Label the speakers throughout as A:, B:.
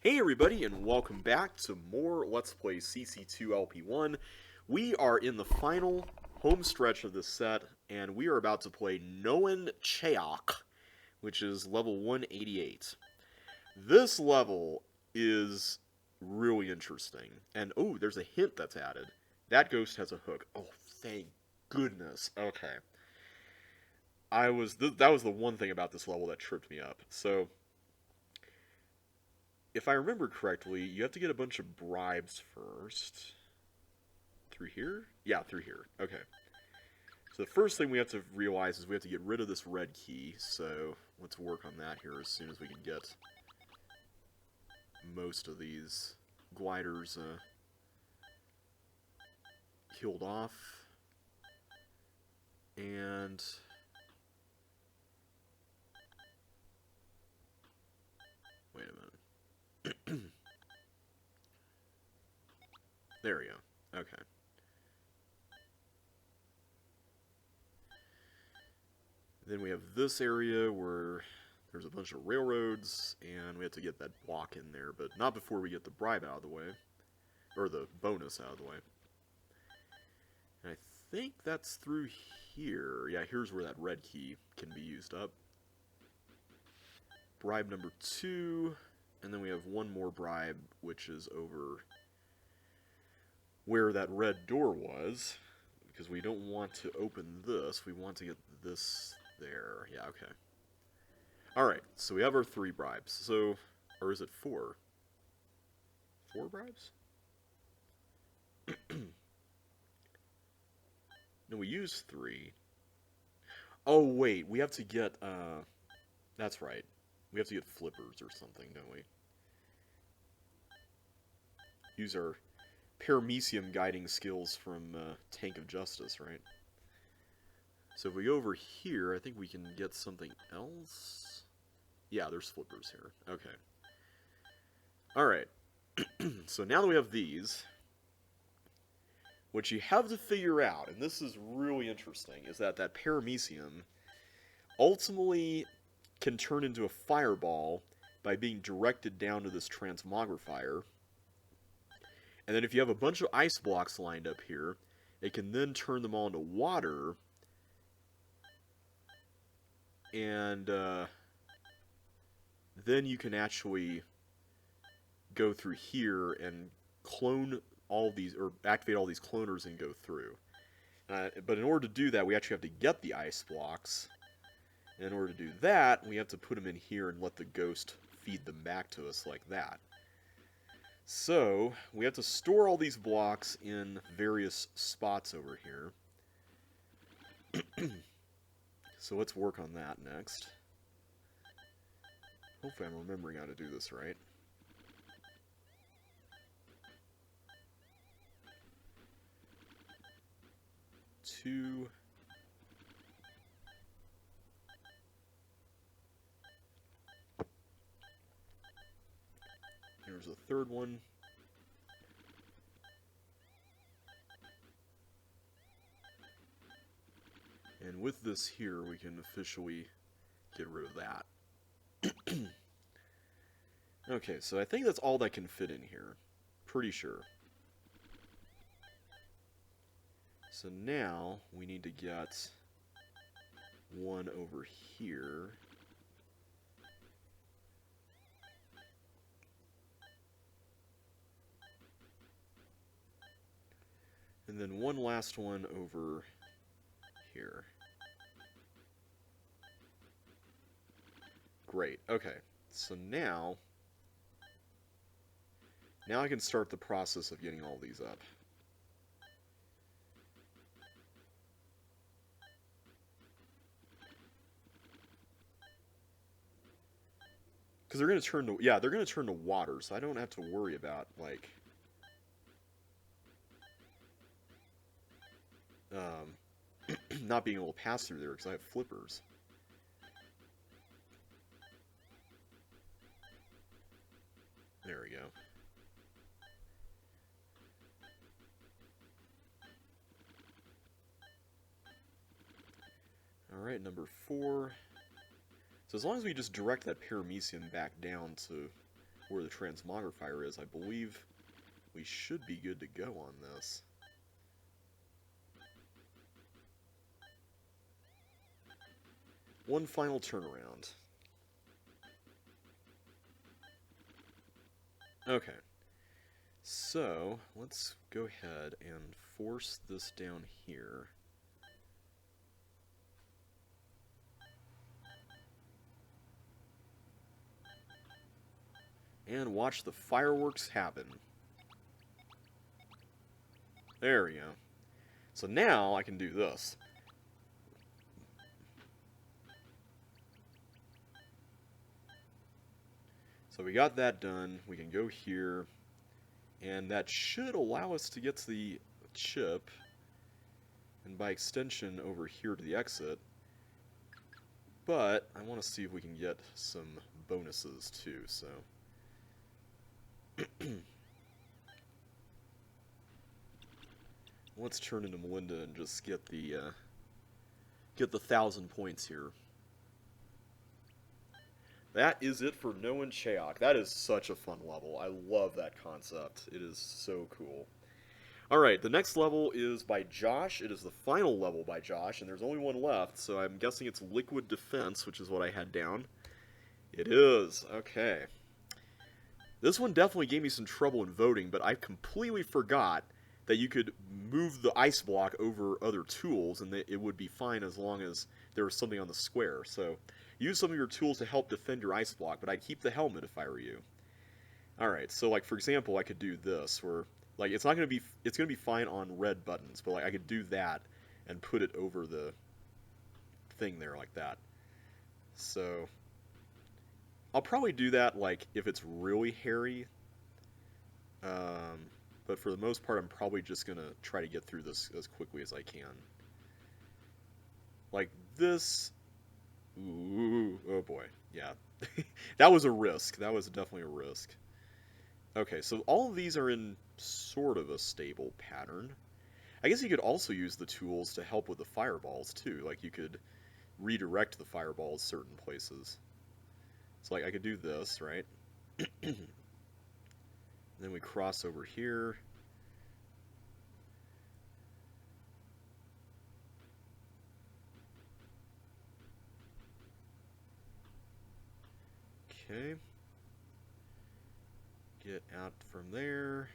A: Hey everybody, and welcome back to more Let's Play CC2LP1. We are in the final home stretch of this set, and we are about to play Noen Cheok, which is level 188. This level is really interesting, and oh, there's a hint that's added. That ghost has a hook. Oh, thank goodness. Okay. That was the one thing about this level that tripped me up. So, if I remember correctly, you have to get a bunch of bribes first. Through here? Yeah, through here. Okay. So the first thing we have to realize is we have to get rid of this red key, so let's work on that here as soon as we can get most of these gliders killed off. And wait a minute. There we go. Okay. Then we have this area where there's a bunch of railroads, and we have to get that block in there, but not before we get the bribe out of the way. Or the bonus out of the way. And I think that's through here. Yeah, here's where that red key can be used up. Bribe number 2, and then we have one more bribe, which is over where that red door was, because we don't want to open this, we want to get this there. Yeah, okay. Alright, so we have our 3 bribes. So, or is it 4? 4 bribes? No, we use 3. Oh, wait, we have to get, that's right. We have to get flippers or something, don't we? Use our paramecium guiding skills from Tank of Justice, right? So if we go over here, I think we can get something else. Yeah, there's flippers here. Okay. Alright. So now that we have these, what you have to figure out, and this is really interesting, is that that paramecium ultimately can turn into a fireball by being directed down to this transmogrifier. And then if you have a bunch of ice blocks lined up here, it can then turn them all into water. And then you can actually go through here and clone all these, or activate all these cloners and go through. But in order to do that, we actually have to get the ice blocks. And in order to do that, we have to put them in here and let the ghost feed them back to us like that. So, we have to store all these blocks in various spots over here. So let's work on that next. Hopefully I'm remembering how to do this right. Two. There's a third one. And with this here, we can officially get rid of that. Okay, so I think that's all that can fit in here. Pretty sure. So now, we need to get one over here. And then one last one over here. Great, okay. So now I can start the process of getting all these up. Because they're going to turn to, yeah, they're going to turn to water, so I don't have to worry about, like, not being able to pass through there because I have flippers. There we go. Alright, number 4. So as long as we just direct that paramecium back down to where the transmogrifier is, I believe we should be good to go on this. One final turnaround. Okay. So, let's go ahead and force this down here. And watch the fireworks happen. There we go. So now I can do this. So we got that done. We can go here. And that should allow us to get to the chip. And by extension over here to the exit. But I want to see if we can get some bonuses too, so... Let's turn into Melinda and just get the 1,000 points here. That is it for Noah Cheok. That is such a fun level. I love that concept. It is so cool. Alright, the next level is by Josh. It is the final level by Josh, and there's only one left, so I'm guessing it's Liquid Defense, which is what I had down. It is. Okay. This one definitely gave me some trouble in voting, but I completely forgot that you could move the ice block over other tools, and that it would be fine as long as there was something on the square. So, use some of your tools to help defend your ice block, but I'd keep the helmet if I were you. Alright, so like for example, I could do this, where like it's gonna be fine on red buttons, but like I could do that and put it over the thing there like that. So I'll probably do that like if it's really hairy. But for the most part, I'm probably just gonna try to get through this as quickly as I can. Like this. Ooh, oh boy, yeah. That was a risk. That was definitely a risk. Okay, so all of these are in sort of a stable pattern. I guess you could also use the tools to help with the fireballs too. Like you could redirect the fireballs certain places. So like I could do this, right? Then we cross over here. Okay. Get out from there.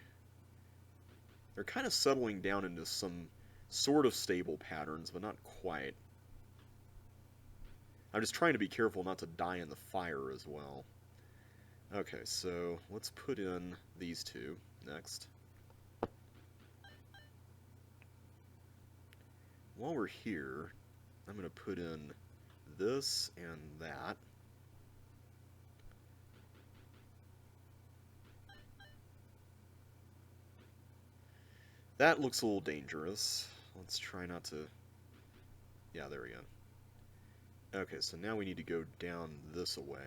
A: They're kind of settling down into some sort of stable patterns, but not quite. I'm just trying to be careful not to die in the fire as well. Okay, so let's put in these two next. While we're here, I'm going to put in this and that. That looks a little dangerous. Let's try not to... Yeah, there we go. Okay, so now we need to go down this away.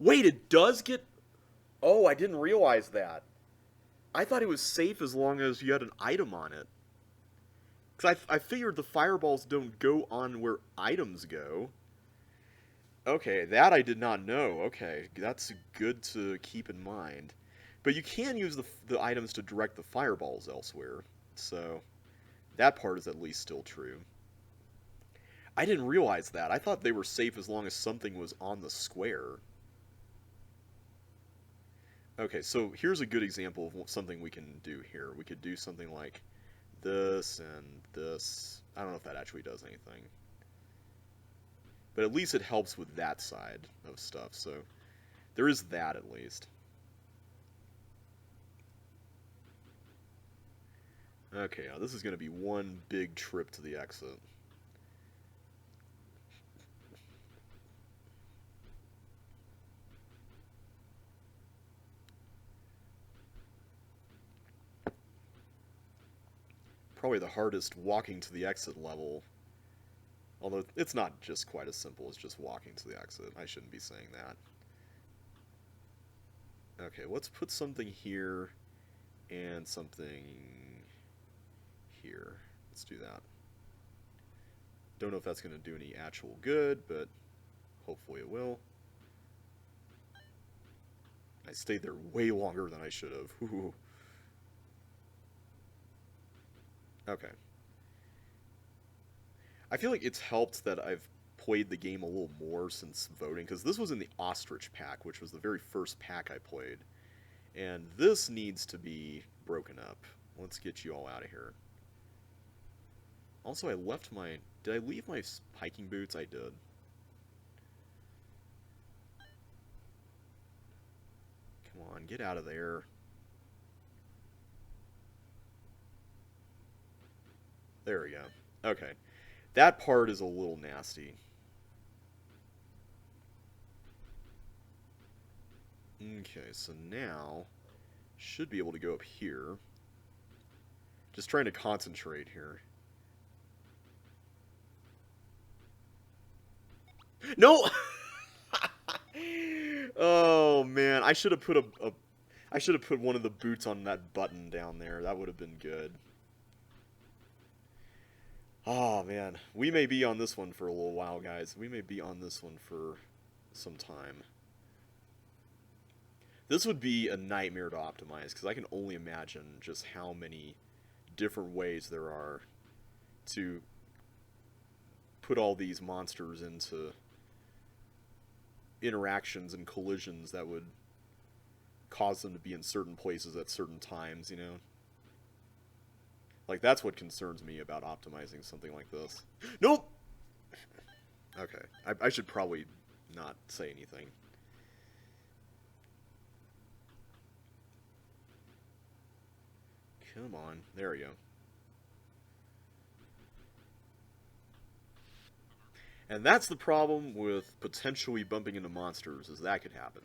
A: Wait, it does get... Oh, I didn't realize that. I thought it was safe as long as you had an item on it. Because I figured the fireballs don't go on where items go. Okay, that I did not know. Okay, that's good to keep in mind. But you can use the items to direct the fireballs elsewhere. So, that part is at least still true. I didn't realize that. I thought they were safe as long as something was on the square. Okay, so here's a good example of something we can do here. We could do something like this and this. I don't know if that actually does anything. But at least it helps with that side of stuff, so there is that at least. Okay, now this is going to be one big trip to the exit. Probably the hardest walking to the exit level. Although it's not just quite as simple as just walking to the exit. I shouldn't be saying that. Okay, let's put something here and something here. Let's do that. Don't know if that's going to do any actual good, but hopefully it will. I stayed there way longer than I should have. Ooh. Okay. I feel like it's helped that I've played the game a little more since voting, because this was in the Ostrich pack, which was the very first pack I played. And this needs to be broken up. Let's get you all out of here. Also, I left my... Did I leave my hiking boots? I did. Come on, get out of there. There we go. Okay. That part is a little nasty. Okay, so now... Should be able to go up here. Just trying to concentrate here. No! Oh man, I should have put I should have put one of the boots on that button down there. That would have been good. Oh man, we may be on this one for a little while, guys. We may be on this one for some time. This would be a nightmare to optimize, because I can only imagine just how many different ways there are to put all these monsters into interactions and collisions that would cause them to be in certain places at certain times, you know? Like, that's what concerns me about optimizing something like this. Nope! Okay, I should probably not say anything. Come on, there we go. And that's the problem with potentially bumping into monsters, is that could happen.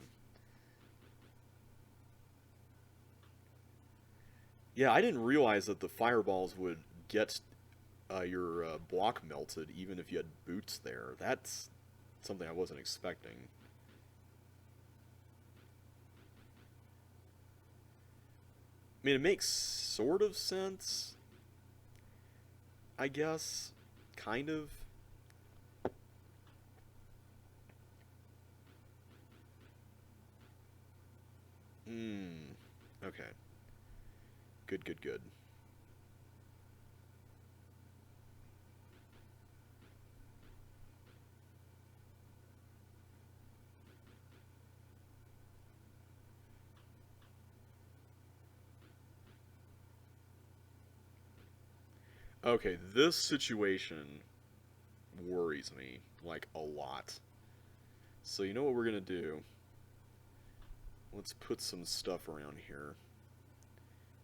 A: Yeah, I didn't realize that the fireballs would get your block melted even if you had boots there. That's something I wasn't expecting. I mean, it makes sort of sense, I guess. Kind of. Okay. Good, good, good. Okay, this situation worries me, like, a lot. So you know what we're gonna do? Let's put some stuff around here.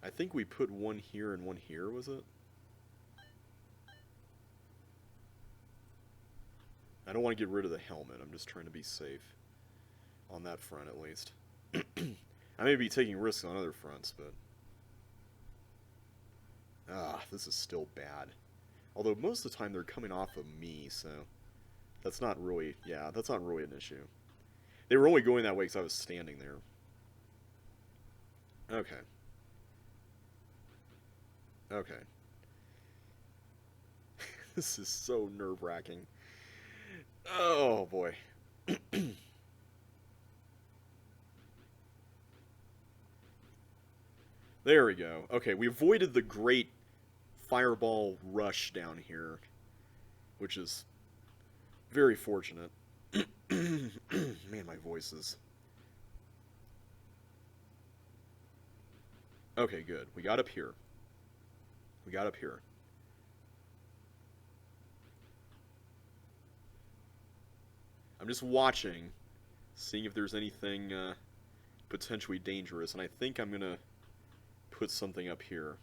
A: I think we put one here and one here, was it? I don't want to get rid of the helmet, I'm just trying to be safe. On that front, at least. I may be taking risks on other fronts, but... this is still bad. Although most of the time they're coming off of me, so... That's not really... Yeah, that's not really an issue. They were only going that way because I was standing there. Okay. Okay. This is so nerve-wracking. Oh, boy. There we go. Okay, we avoided the great fireball rush down here, which is very fortunate. Man, my voice is... Okay, good. We got up here. We got up here. I'm just watching, seeing if there's anything potentially dangerous, and I think I'm gonna put something up here.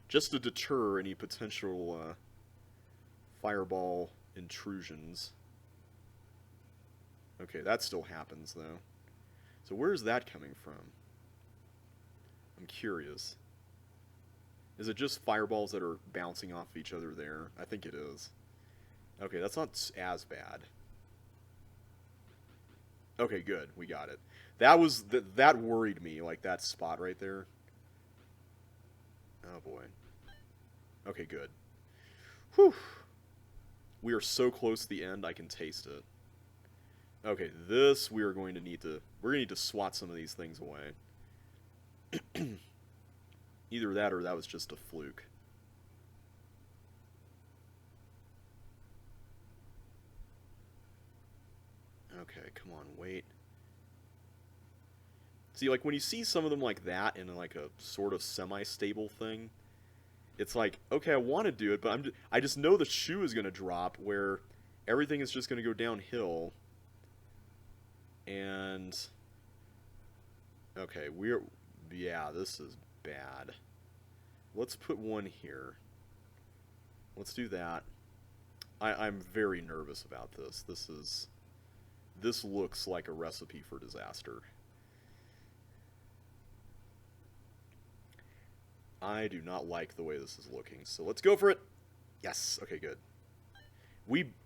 A: Just to deter any potential fireball intrusions. Okay, that still happens, though. So where's that coming from? I'm curious. Is it just fireballs that are bouncing off each other there? I think it is. Okay, that's not as bad. Okay, good. We got it. That was... that worried me, like that spot right there. Oh, boy. Okay, good. Whew. We are so close to the end, I can taste it. Okay, this we are going to need to... We're going to need to swat some of these things away. Either that or that was just a fluke. Okay, come on, wait. See, like, when you see some of them like that in, like, a sort of semi-stable thing, it's like, okay, I want to do it, but I just know the shoe is going to drop, where everything is just going to go downhill. And... Okay, yeah, this is bad. Let's put one here. Let's do that. I'm very nervous about this. This looks like a recipe for disaster. I do not like the way this is looking, so let's go for it. Yes, okay, good.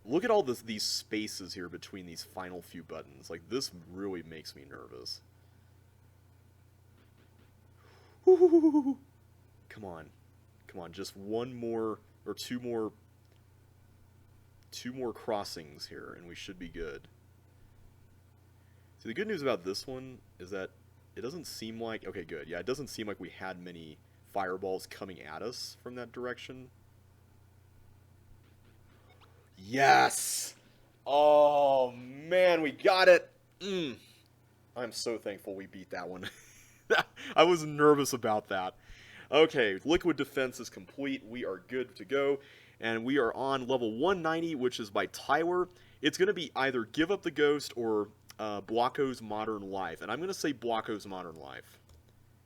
A: Look at all these spaces here between these final few buttons. Like, this really makes me nervous. Come on. Come on, just one more, or two more crossings here, and we should be good. So the good news about this one is that it doesn't seem like... Okay, good. Yeah, it doesn't seem like we had many fireballs coming at us from that direction. Yes! Oh, man, we got it! I'm so thankful we beat that one. I was nervous about that. Okay, liquid defense is complete. We are good to go. And we are on level 190, which is by Tyler. It's going to be either Give Up the Ghost or Blocko's Modern Life. And I'm going to say Blocko's Modern Life.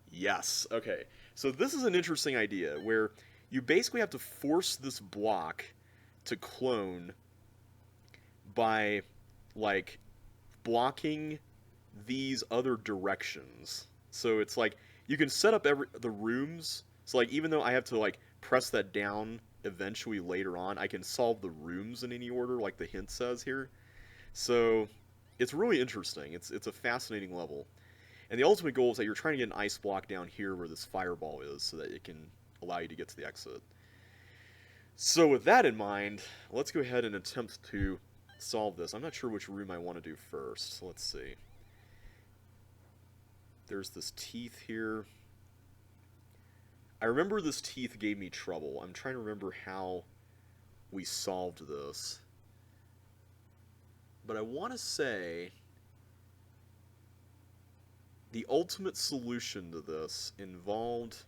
A: Yes. Okay. So this is an interesting idea where you basically have to force this block to clone by, like, blocking these other directions. So it's like you can set up the rooms. So, like, even though I have to, like, press that down eventually later on, I can solve the rooms in any order, like the hint says here. So it's really interesting. It's a fascinating level. And the ultimate goal is that you're trying to get an ice block down here where this fireball is so that it can allow you to get to the exit. So with that in mind, let's go ahead and attempt to solve this. I'm not sure which room I want to do first. So let's see. There's this teeth here. I remember this teeth gave me trouble. I'm trying to remember how we solved this. But I want to say the ultimate solution to this involved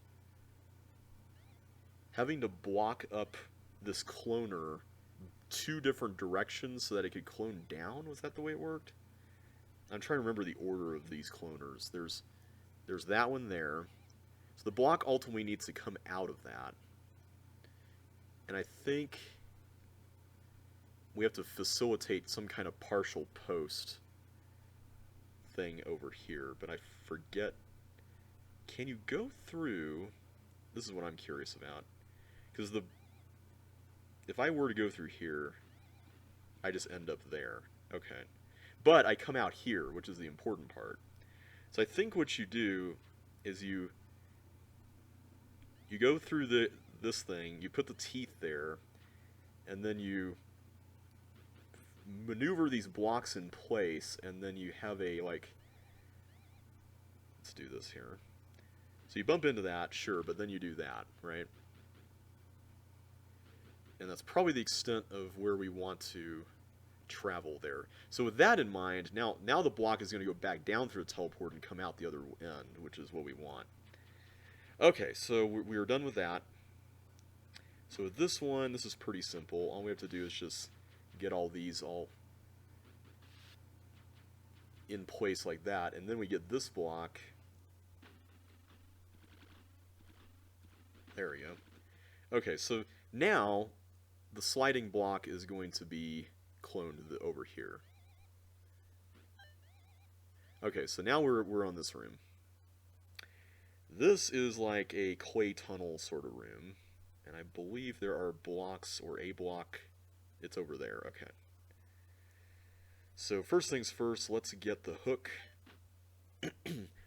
A: having to block up this cloner 2 different directions so that it could clone down. Was that the way it worked? I'm trying to remember the order of these cloners. There's that one there. So the block ultimately needs to come out of that. And I think we have to facilitate some kind of partial post thing over here, but I forget. Can you go through? This is what I'm curious about. Because if I were to go through here, I just end up there. Okay. But I come out here, which is the important part. So I think what you do is you go through this thing, you put the teeth there, and then you maneuver these blocks in place, and then you have a, like, let's do this here. So you bump into that, sure, but then you do that, right? And that's probably the extent of where we want to travel there. So with that in mind, now the block is going to go back down through the teleport and come out the other end, which is what we want. Okay, so we are done with that. So with this one, this is pretty simple. All we have to do is just get all these all in place like that, and then we get this block. There we go. Okay, so now the sliding block is going to be cloned over here. Okay, so now we're on this room. This is like a clay tunnel sort of room, and I believe there are blocks, or a block. It's over there. Okay. So first things first, let's get the hook.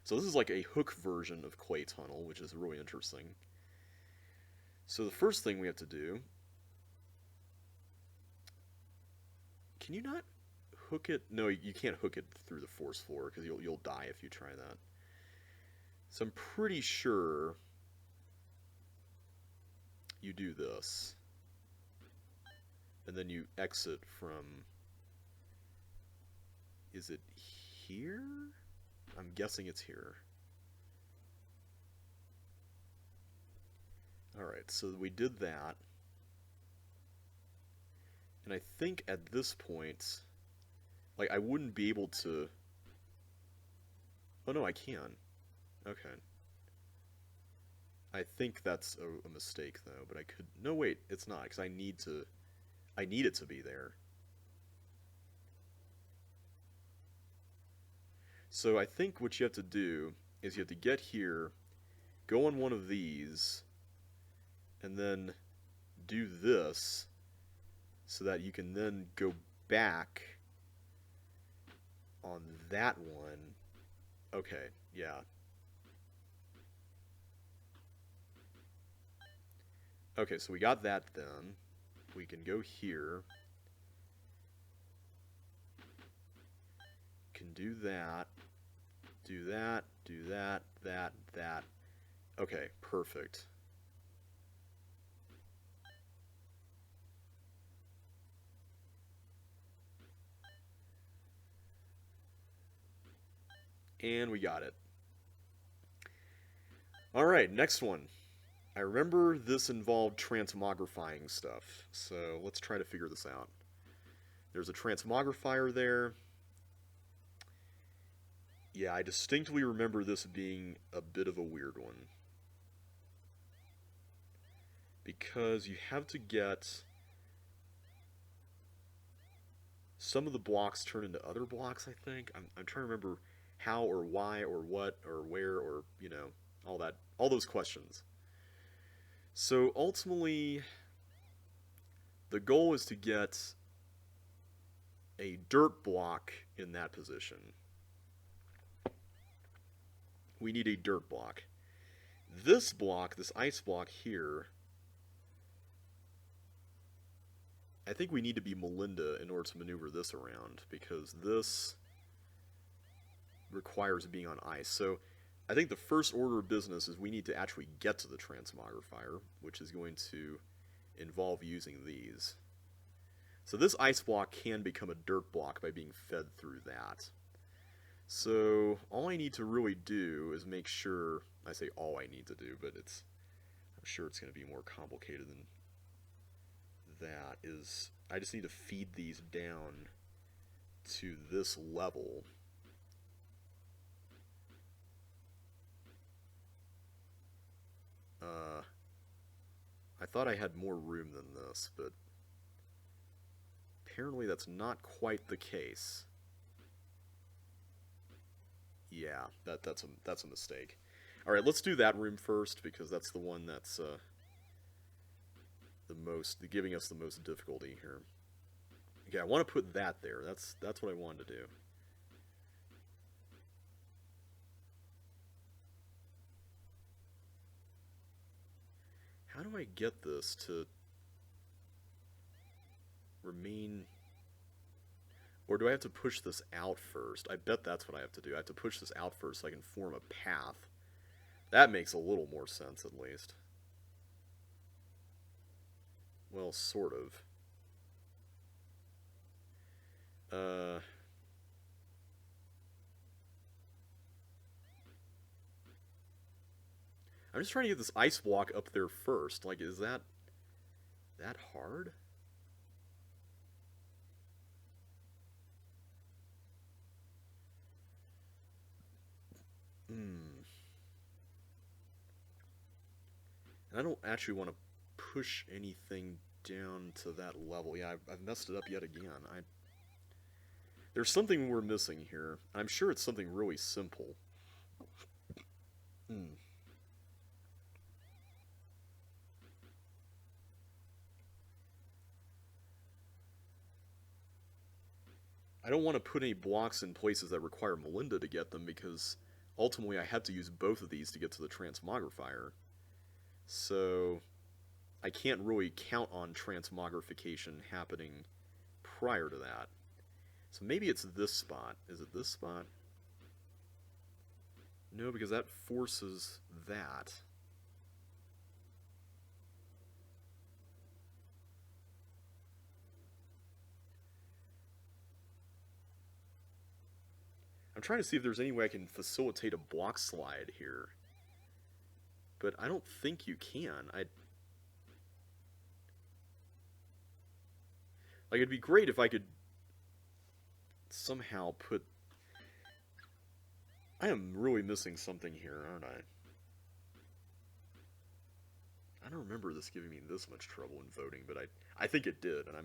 A: So this is like a hook version of clay tunnel, which is really interesting. So the first thing we have to do, can you not hook it? No, you can't hook it through the force floor because you'll die if you try that. So I'm pretty sure you do this. And then you exit from, is it here? I'm guessing it's here. Alright, so we did that. And I think at this point, like, I wouldn't be able to... Oh no, I can. Okay. I think that's a mistake, though, but I could... No, wait, it's not, because I need it to be there. So I think what you have to do is you have to get here, go on one of these, and then do this, so that you can then go back on that one. Okay, yeah. Okay, so we got that then. We can go here. Can do that. Do that, do that, that. Okay, perfect. And we got it. Alright, next one. I remember this involved transmogrifying stuff, so let's try to figure this out. There's a transmogrifier there. Yeah, I distinctly remember this being a bit of a weird one. Because you have to get some of the blocks turned into other blocks, I think. I'm trying to remember how or why or what or where or, you know, all those questions. So ultimately, the goal is to get a dirt block in that position. We need a dirt block. This block, this ice block here, I think we need to be Melinda in order to maneuver this around, because this requires being on ice. So I think the first order of business is we need to actually get to the transmogrifier, which is going to involve using these. So this ice block can become a dirt block by being fed through that. So all I need to really do is make sure, I say all I need to do, but I'm sure it's going to be more complicated than that, is I just need to feed these down to this level. I thought I had more room than this, but apparently that's not quite the case. Yeah, that's a mistake. All right, let's do that room first, because that's the one that's giving us the most difficulty here. Okay, I want to put that there. That's what I wanted to do. How do I get this to remain... Or do I have to push this out first? I bet that's what I have to do. I have to push this out first so I can form a path. That makes a little more sense, at least. Well, sort of. I'm just trying to get this ice block up there first. Like, is that hard? And I don't actually want to push anything down to that level. Yeah, I've messed it up yet again. There's something we're missing here. I'm sure it's something really simple. I don't want to put any blocks in places that require Melinda to get them, because ultimately I have to use both of these to get to the transmogrifier. So I can't really count on transmogrification happening prior to that. So maybe it's this spot. Is it this spot? No, because that forces that. I'm trying to see if there's any way I can facilitate a block slide here. But I don't think you can. Like, it'd be great if I could somehow put... I am really missing something here, aren't I? I don't remember this giving me this much trouble in voting, but I think it did, and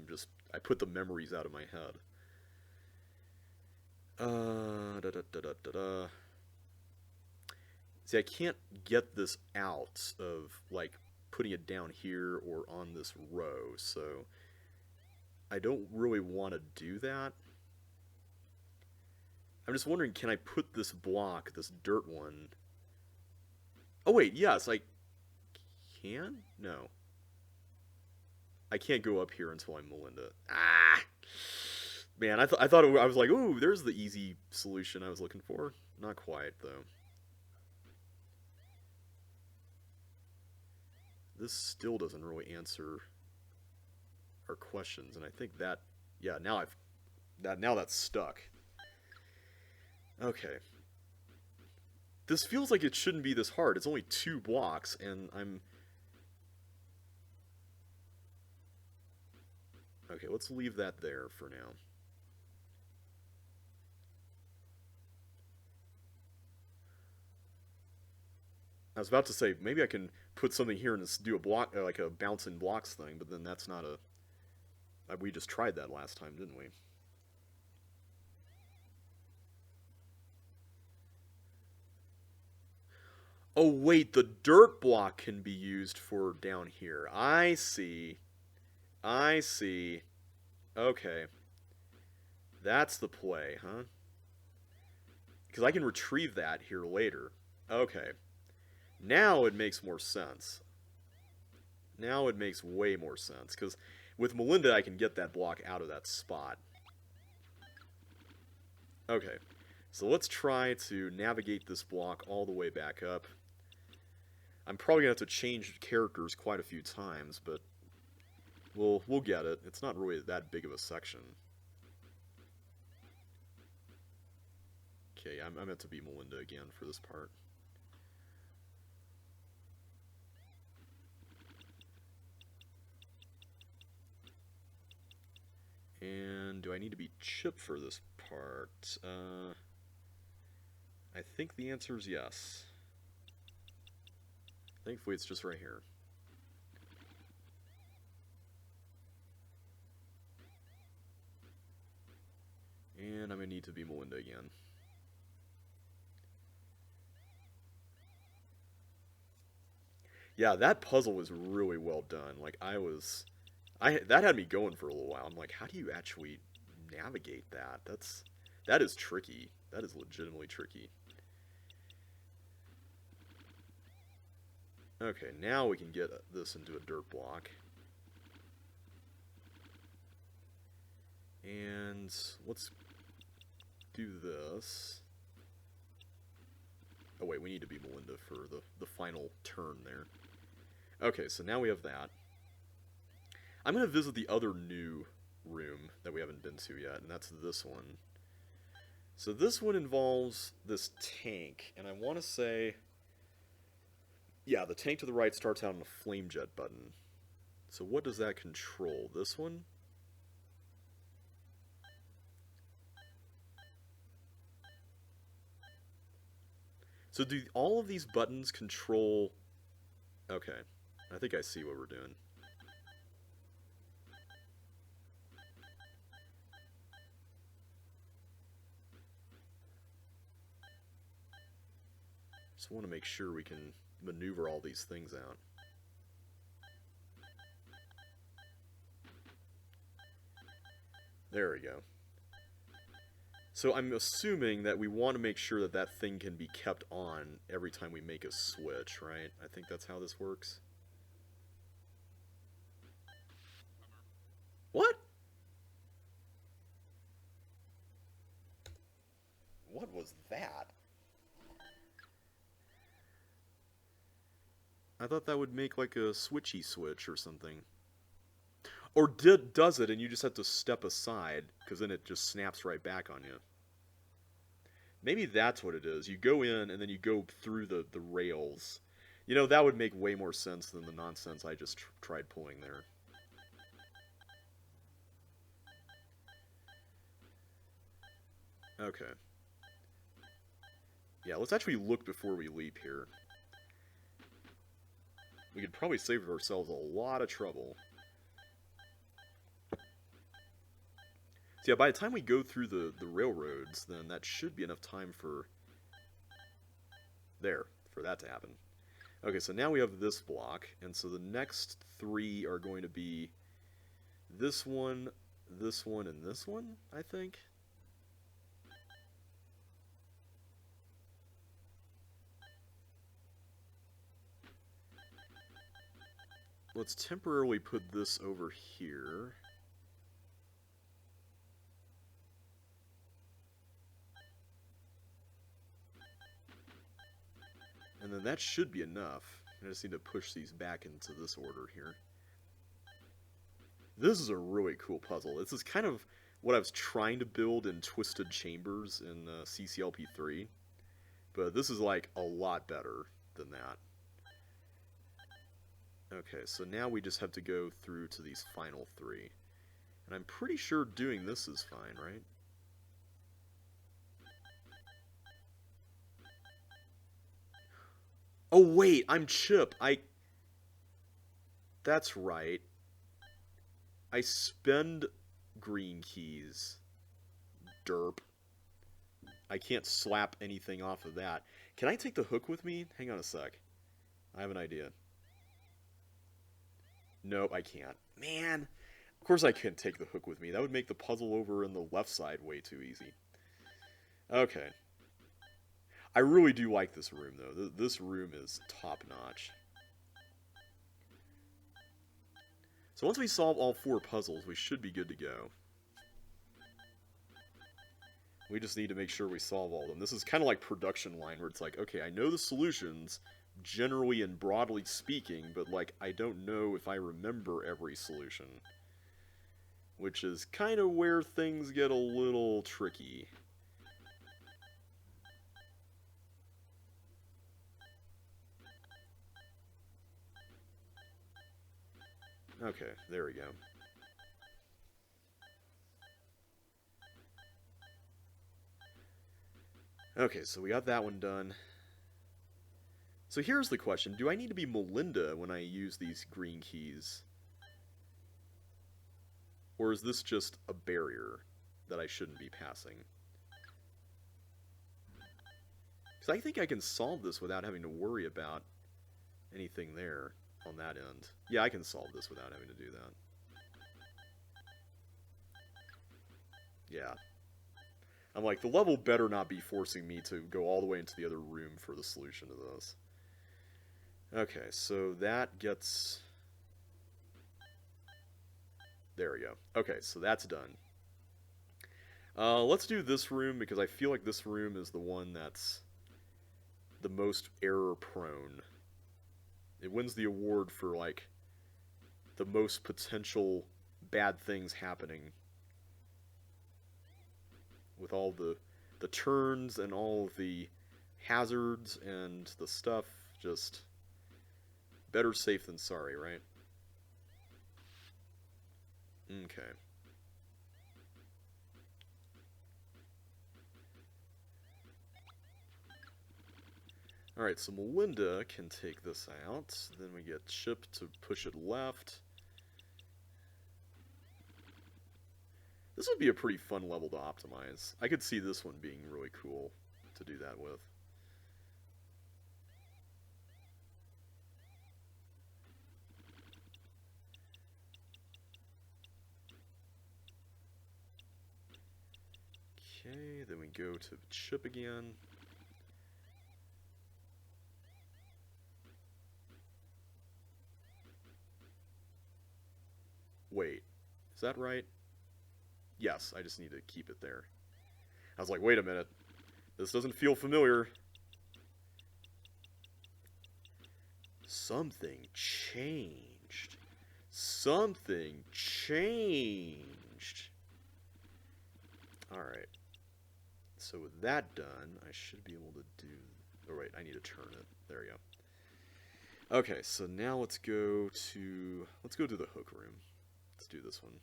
A: I put the memories out of my head. See, I can't get this out of, like, putting it down here or on this row, so I don't really want to do that. I'm just wondering, can I put this block, this dirt one... Oh wait, yes, I can? No. I can't go up here until I'm Melinda. Ah! Man, I thought I was like, ooh, there's the easy solution I was looking for. Not quite, though. This still doesn't really answer our questions, and I think that, yeah, now that's stuck. Okay. This feels like it shouldn't be this hard. It's only 2 blocks, and I'm... Okay, let's leave that there for now. I was about to say, maybe I can put something here and do a block, like a bouncing blocks thing, but then that's not a... We just tried that last time, didn't we? Oh, wait, the dirt block can be used for down here. I see. I see. Okay. That's the play, huh? Because I can retrieve that here later. Okay. Now it makes more sense. Now it makes way more sense. Because with Melinda, I can get that block out of that spot. Okay. So let's try to navigate this block all the way back up. I'm probably going to have to change characters quite a few times, but we'll get it. It's not really that big of a section. Okay, I'm meant to be Melinda again for this part. And do I need to be Chip for this part? I think the answer is yes. Thankfully, it's just right here. And I'm going to need to be Melinda again. Yeah, that puzzle was really well done. Like, that had me going for a little while. I'm like, how do you actually navigate that? That is tricky. That is legitimately tricky. Okay, now we can get this into a dirt block. And let's do this. Oh wait, we need to be Melinda for the final turn there. Okay, so now we have that. I'm going to visit the other new room that we haven't been to yet, and that's this one. So this one involves this tank, and I want to say... Yeah, the tank to the right starts out on a flame jet button. So what does that control? This one? So do all of these buttons control... Okay, I think I see what we're doing. Just want to make sure we can maneuver all these things out. There we go. So I'm assuming that we want to make sure that that thing can be kept on every time we make a switch, right? I think that's how this works. hard was that? I thought that would make like a switchy switch or something. Or does it and you just have to step aside, because then it just snaps right back on you. Maybe that's what it is. You go in and then you go through the rails. You know, that would make way more sense than the nonsense I just tried pulling there. Okay. Yeah, let's actually look before we leap here. We could probably save ourselves a lot of trouble. So yeah, by the time we go through the railroads, then that should be enough time for that to happen. Okay, so now we have this block, and so the next three are going to be this one, and this one, I think. Let's temporarily put this over here. And then that should be enough. I just need to push these back into this order here. This is a really cool puzzle. This is kind of what I was trying to build in Twisted Chambers in CCLP3. But this is like a lot better than that. Okay, so now we just have to go through to these final three. And I'm pretty sure doing this is fine, right? Oh wait, I'm Chip. That's right. I spend green keys. Derp. I can't slap anything off of that. Can I take the hook with me? Hang on a sec. I have an idea. Nope, I can't. Man. Of course I couldn't take the hook with me. That would make the puzzle over on the left side way too easy. Okay. I really do like this room, though. This room is top-notch. So once we solve all four puzzles, we should be good to go. We just need to make sure we solve all of them. This is kind of like production line, where it's like, okay, I know the solutions, generally and broadly speaking, but like, I don't know if I remember every solution. Which is kind of where things get a little tricky. Okay, there we go. Okay, so we got that one done. So here's the question. Do I need to be Melinda when I use these green keys? Or is this just a barrier that I shouldn't be passing? Because I think I can solve this without having to worry about anything there on that end. Yeah, I can solve this without having to do that. Yeah. I'm like, the level better not be forcing me to go all the way into the other room for the solution to this. Okay, so that gets... There we go. Okay, so that's done. Let's do this room, because I feel like this room is the one that's the most error-prone. It wins the award for, like, the most potential bad things happening. With all the turns and all of the hazards and the stuff, just better safe than sorry, right? Okay. Alright, so Melinda can take this out. Then we get Chip to push it left. This would be a pretty fun level to optimize. I could see this one being really cool to do that with. Okay, then we go to Chip again. Wait, is that right? Yes, I just need to keep it there. I was like, wait a minute. This doesn't feel familiar. Something changed. Something changed. Alright. So with that done, I should be able to do... Oh, wait, I need to turn it. There we go. Okay, so now let's go to the hook room. Let's do this one.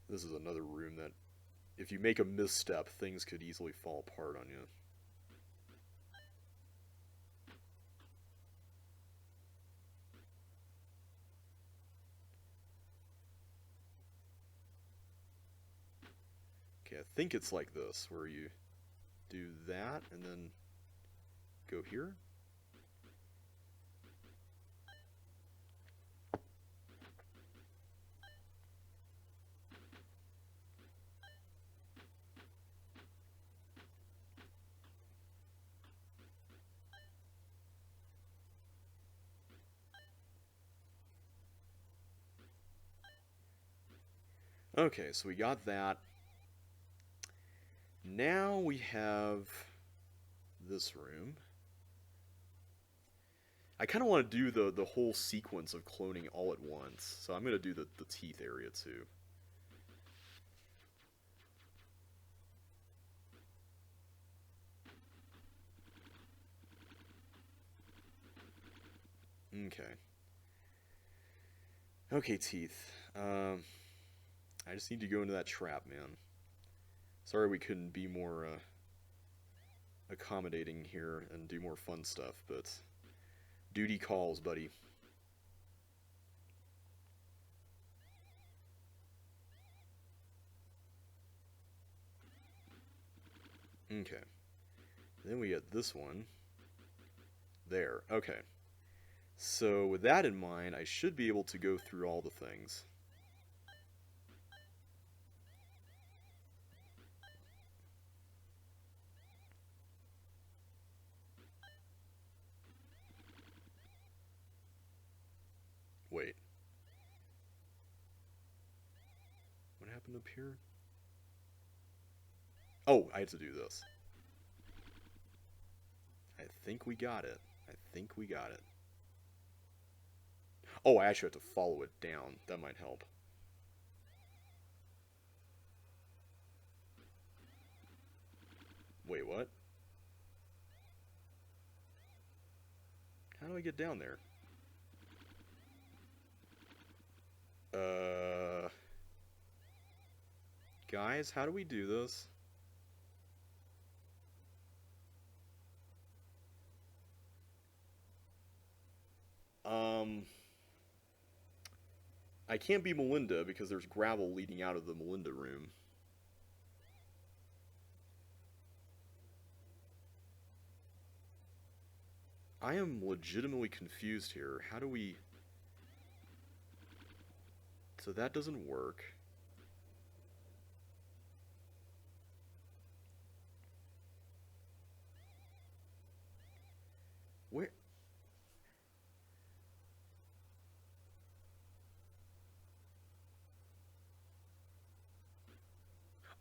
A: This is another room that, if you make a misstep, things could easily fall apart on you. Okay, I think it's like this, where you do that and then go here. Okay, so we got that. Now we have this room. I kind of want to do the whole sequence of cloning all at once, so I'm going to do the teeth area too. Okay. Okay, teeth. I just need to go into that trap, man. Sorry we couldn't be more accommodating here and do more fun stuff, but duty calls, buddy. Okay. Then we get this one. There. Okay. So with that in mind, I should be able to go through all the things. Wait. What happened up here? Oh, I had to do this. I think we got it. I think we got it. Oh, I actually have to follow it down. That might help. Wait, what? How do I get down there? Guys, how do we do this? I can't be Melinda because there's gravel leading out of the Melinda room. I am legitimately confused here. How do we... So that doesn't work. Where...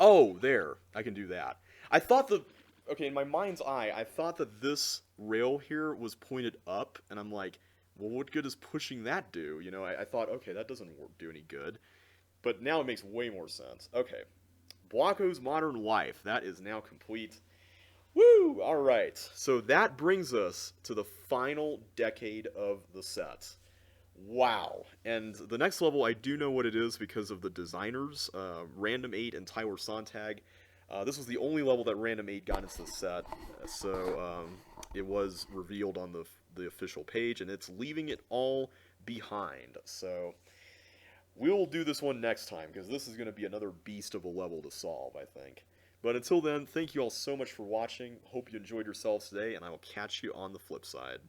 A: Oh, there. I can do that. I thought the... Okay, in my mind's eye, I thought that this rail here was pointed up, and I'm like, well, what good does pushing that do? You know, I thought, okay, that doesn't do any good. But now it makes way more sense. Okay. Blocko's Modern Life. That is now complete. Woo! Alright. So that brings us to the final decade of the set. Wow. And the next level, I do know what it is because of the designers, Random 8 and Tyler Sontag. This was the only level that Random 8 got into the set, so it was revealed on the official page, and it's leaving it all behind. So we'll do this one next time, because this is going to be another beast of a level to solve, I think. But until then, thank you all so much for watching. Hope you enjoyed yourselves today, and I will catch you on the flip side.